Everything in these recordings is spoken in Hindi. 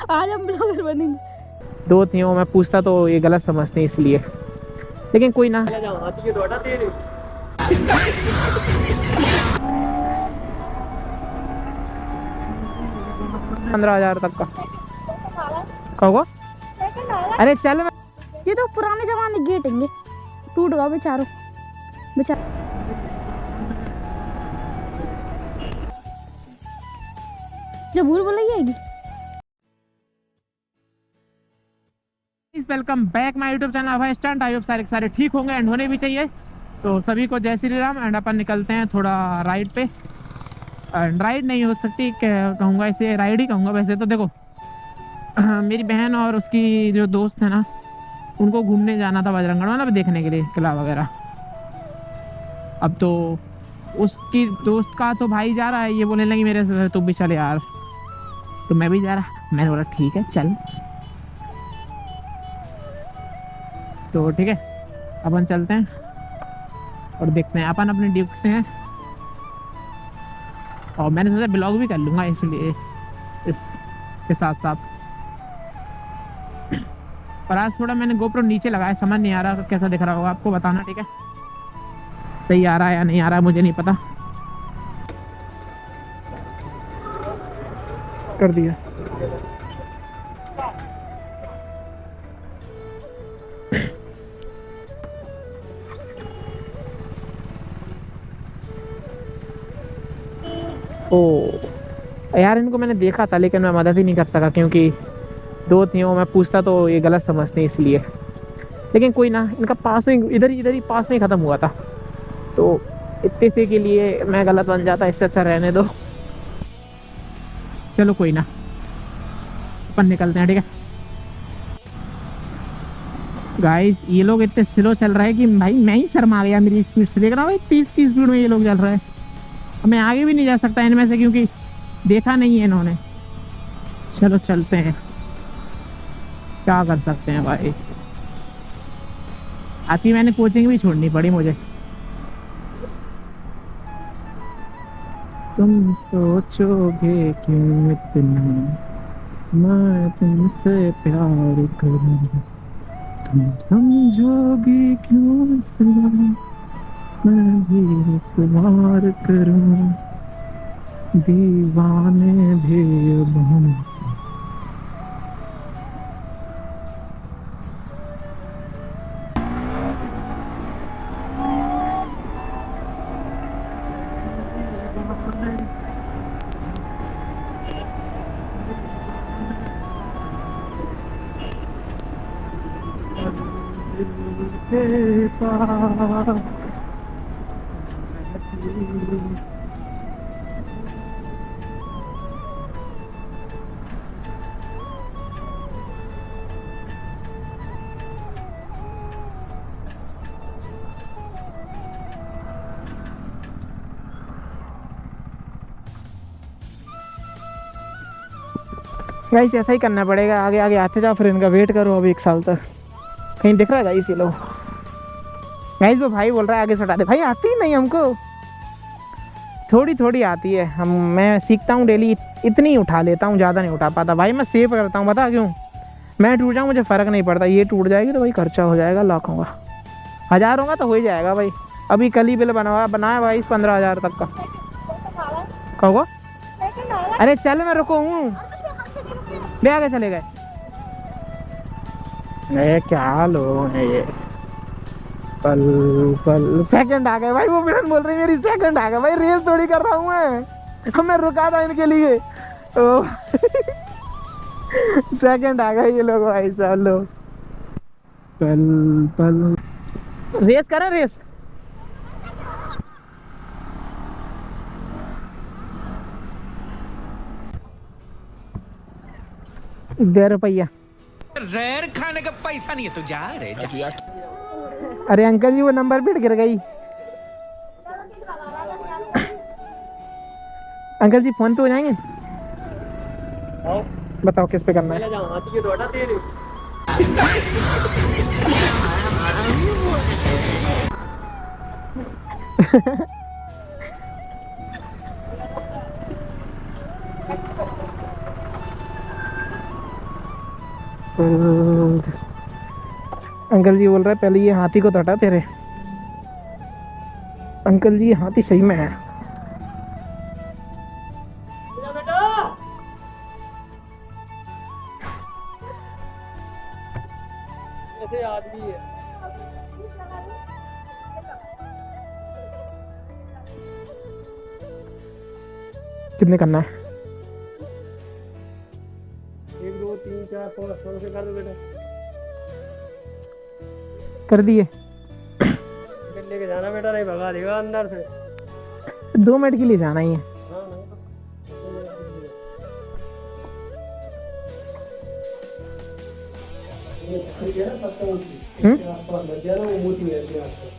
आज हम ब्लॉगर बनेंगे। दो थी वो, मैं पूछता तो ये गलत समझते हैं इसलिए, लेकिन कोई ना। 15,000 तक का कहोगा। अरे चल ये तो पुराने जमाने गेट होंगे, टूट गया बेचारो बेचारा। जो भूल भुलैया आएगी। Welcome back my YouTube channel भाई स्टंट। आई होप सारे ठीक होंगे एंड होने भी चाहिए। तो सभी को जय श्री राम। एंड अपन निकलते हैं थोड़ा राइड पे। एंड राइड नहीं हो सकती, कहूँगा इसे राइड ही कहूँगा वैसे तो। देखो मेरी बहन और उसकी जो दोस्त है ना, उनको घूमने जाना था बजरंगगढ़, मतलब देखने के लिए किला वगैरह। अब तो उसकी दोस्त का तो भाई जा रहा है, ये बोलने लगी मेरे से तू भी चल यार, तो मैं भी जा रहा। मैंने बोला ठीक है चल। तो ठीक है अपन चलते हैं और देखते हैं। अपन अपने ड्यूक से हैं और मैंने सोचा ब्लॉग भी कर लूँगा इसलिए इसके साथ साथ। पर आज थोड़ा मैंने गोप्रो नीचे लगाया, समझ नहीं आ रहा कैसा दिख रहा होगा आपको, बताना ठीक है। सही आ रहा है या नहीं आ रहा है मुझे नहीं पता। कर दिया। ओ यार, इनको मैंने देखा था लेकिन मैं मदद ही नहीं कर सका क्योंकि दो थी वो, मैं पूछता तो ये गलत समझते हैं इसलिए, लेकिन कोई ना। इनका पास में इधर ही पास में ख़त्म हुआ था, तो इतने से के लिए मैं गलत बन जाता, इससे अच्छा रहने दो। चलो कोई ना, अपन निकलते हैं ठीक है। गाइस ये लोग इतने स्लो चल रहे हैं कि भाई मैं ही शर्मा गया मेरी स्पीड से। देख रहा हूँ भाई 30 की स्पीड में ये लोग चल रहे हैं। मैं आगे भी नहीं जा सकता इनमें से क्योंकि देखा नहीं है इन्होंने। चलो चलते हैं, क्या कर सकते हैं भाई। आज की मैंने कोचिंग भी छोड़नी पड़ी मुझे। तुम सोचोगे क्यों इतना मैं तुमसे प्यार करूं, तुम समझोगी क्यों इतना मैं भी प्यार करूं, दीवाने भी अब हम। गाइस ऐसा ही करना पड़ेगा, आगे आगे आते जाओ फिर इनका वेट करो अब 1 साल तक। कहीं दिख रहा है गाइस ये लोग? गाइस वो भाई बोल रहा है आगे से हटा दे। भाई आती ही नहीं हमको, थोड़ी थोड़ी आती है। मैं सीखता हूँ डेली, इतनी ही उठा लेता हूँ, ज़्यादा नहीं उठा पाता भाई। मैं सेव करता हूँ, बता क्यों? मैं टूट जाऊँ मुझे फ़र्क नहीं पड़ता, ये टूट जाएगी तो भाई खर्चा हो जाएगा लाखों का। 1000 होगा तो हो ही जाएगा भाई। अभी कल ही बिल बनाया भाई 15,000 तक का। कहोगा? अरे चल मैं रुको हूँ, ले आगे चले गए। अरे क्या लोग है ये, पल पल सेकंड आ गए भाई। वो बहन बोल रही मेरी सेकंड आ गए भाई, रेस थोड़ी कर रहा हूँ मैं रुका था इनके लिए तो सेकंड आ गए ये लोग भाई साहब लोग। पल पल रेस करें रेस। ₹2 जहर खाने का पैसा नहीं है तो जा रे जा। अरे अंकल जी वो नंबर प्लेट गिर गई। अंकल जी फोन पे हो जाएंगे? बताओ किस पे करना है? अंकल जी बोल रहे पहले ये हाथी को तो हटा तेरे। अंकल जी ये हाथी सही में है। आदमी है। कितने करना है? 1 2 3 4 5 16 से कर दो बेटा। कर दिए। लेके जाना बेटा, नहीं भगा देगा अंदर से। 2 मिनट के लिए जाना ही है। हाँ नहीं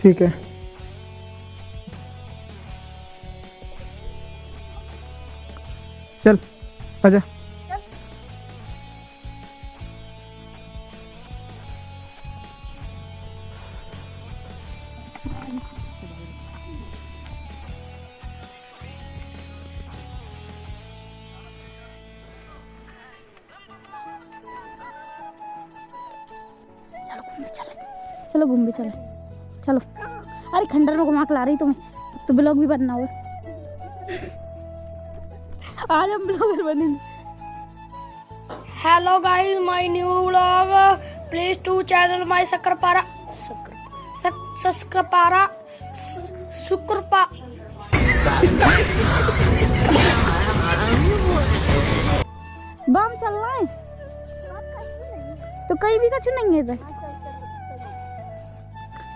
ठीक है। चल आजा। चलो घूम भी चले। चलो। अरे खंडर में घुमा के ला रही तुम्हें, तो ब्लॉग भी बनना होगा। आज हम ब्लॉगर बनेंगे। Hello guys, my new vlog. Please to channel my Sakrapara. Sakrapara. Sukrpa. बम चलना है तो कहीं भी का चुनेंगे इधर।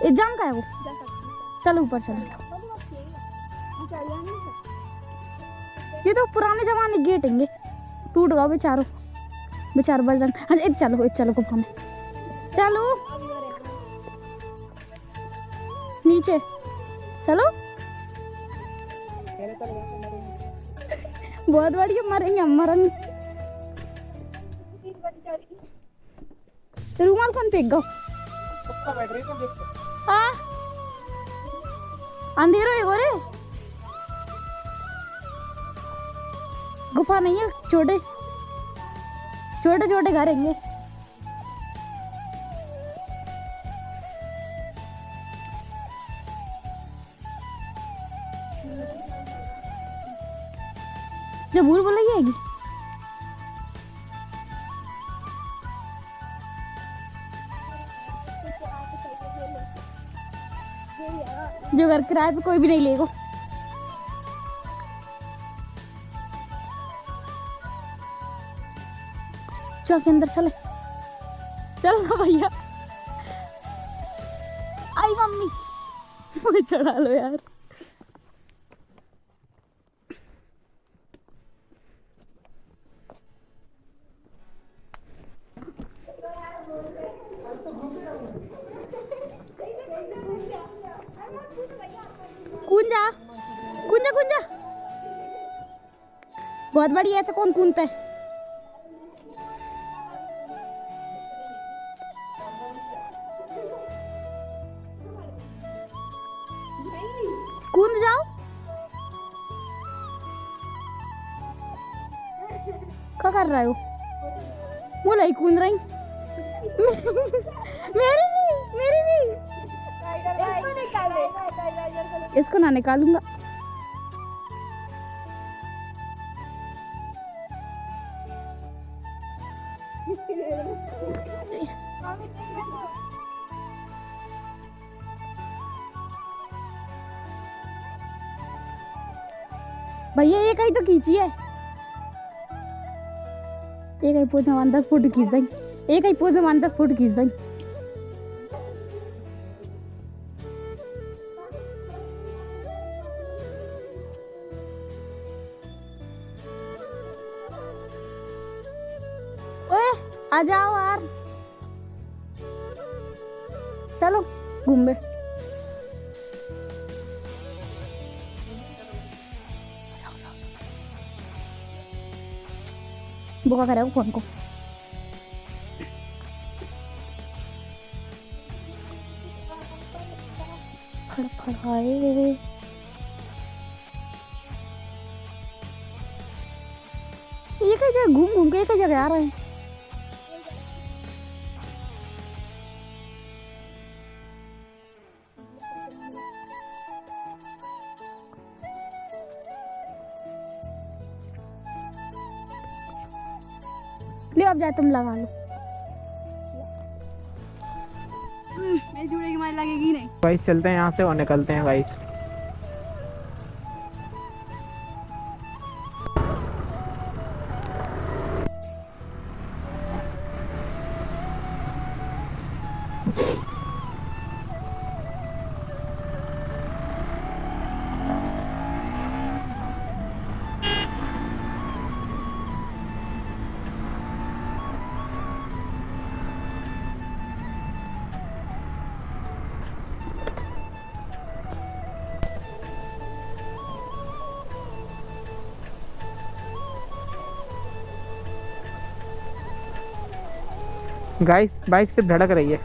एग्जाम का है वो। चलो ऊपर चलो। ये तो पुराने जमाने गेट हैंगे, टूट गया बेचारो बेचारो बजरंग। हाँ एक चलो गुफा में चलो। नीचे चलो। बहुत बढ़िया, मरेंगे हम मरेंगे। रुमाल कौन फेंक गो? हाँ अंधेरो है गोरे। गुफा नहीं है, छोटे छोटे घर हैंगे। जो भूल भुलैया आएगी। जो घर किराए पे कोई भी नहीं लेगा। चल के अंदर चले। चल ना भैया। आई मम्मी मुझे चढ़ा लो यार। कूंजा कूंजा कूंजा। बहुत बड़ी, ऐसे कौन कूदता है? कूद जाओ। क्या कर रहे हो? बोला ही कूद रही। मेरी भी इसको ना निकालूंगा। भैया एक ही तो खींची है। एक ही पोज में 10 फोटो खींच देंगे। एक ही पोज में 10 फोटो खींच देंगे। ओए आ जाओ यार, चलो घूमे। बुका करेगा फोन को। फड़फड़ाए ये कई जगह घूम घूम के कई जगह आ रहे हैं। ले अब जाए तुम लगा लो। मेरे जूड़े की मार लगेगी नहीं। गाइस चलते हैं यहाँ से और निकलते हैं गाइस। गाइस बाइक सिर्फ धड़क रही है।